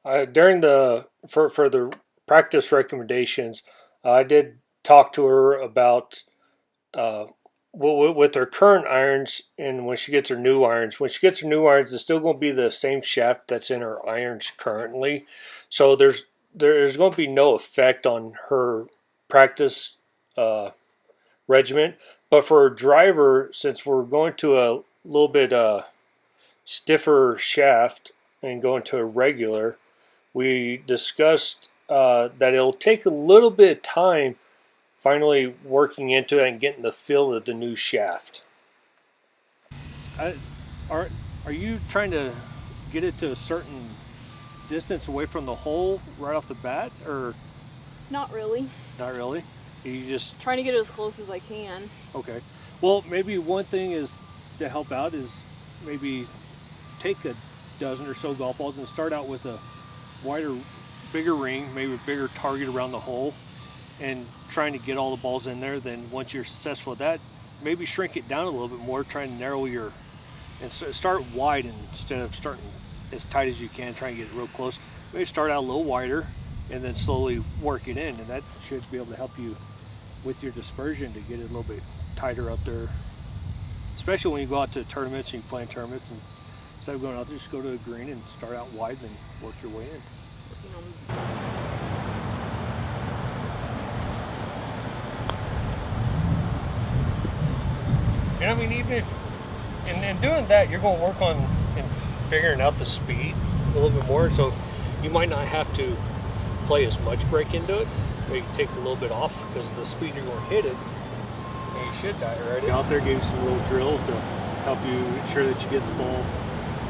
During the for the practice recommendations, I did talk to her about uh, with her current irons and when she gets her new irons. When she gets her new irons, it's still going to be the same shaft that's in her irons currently. So there's going to be no effect on her practice uh, regiment. But for a driver, since we're going to a little bit stiffer shaft and going to a regular, we discussed that it'll take a little bit of time finally working into it and getting the feel of the new shaft. I, are are you trying to get it to a certain distance away from the hole right off the bat, or Not really. not really? You just Trying to get as close as I can. okay. Well, maybe one thing is to help out is maybe take a dozen or so golf balls and start out with a wider, bigger ring, maybe a bigger target around the hole, and trying to get all the balls in there. Then once you're successful at that, maybe shrink it down a little bit more, trying to narrow your and start wide instead of starting as tight as you can. Try and get it real close. Maybe start out a little wider and then slowly work it in, and that should be able to help you with your dispersion to get it a little bit tighter up there. Especially when you go out to tournaments and you play in tournaments, and instead of going out there, just go to a green and start out wide and then work your way in. Working on And I mean, even if in doing that, you're going to work on and figuring out the speed a little bit more. So you might not have to play as much break into it. Maybe take a little bit off because of the speed you're going to hit it. And you should die right. Get out there, give you some little drills to help you ensure that you get the ball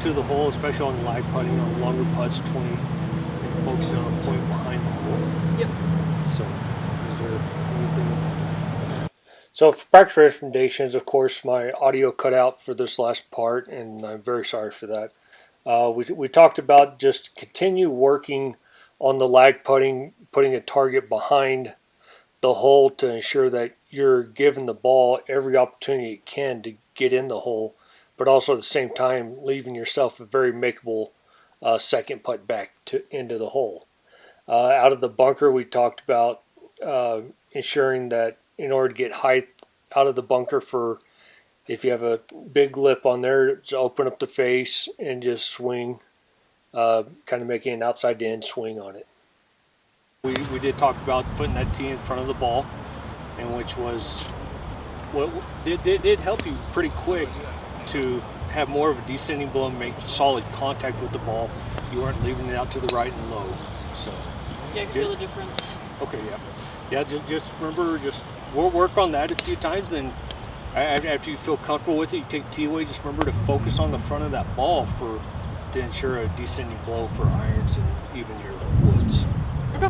to the hole, especially on lag putting on longer putts, 20, and focusing on a point behind the hole. Yep. So, is there anything? So for practice recommendations, of course, my audio cut out for this last part, and I'm very sorry for that. We talked about just continue working on the lag putting, putting a target behind the hole to ensure that you're giving the ball every opportunity it can to get in the hole, but also at the same time leaving yourself a very makeable second putt back to into the hole. Out of the bunker, we talked about ensuring that in order to get height out of the bunker for if you have a big lip on there, just open up the face and just swing, kind of making an outside in swing on it. We did talk about putting that tee in front of the ball, and which was what did help you pretty quick to have more of a descending blow and make solid contact with the ball. You weren't leaving it out to the right and low. So Yeah, I can feel the difference. okay, yeah. Just remember, just work on that a few times. Then after you feel comfortable with it, you take tee away. Just remember to focus on the front of that ball to ensure a descending blow for irons and even your woods. Okay.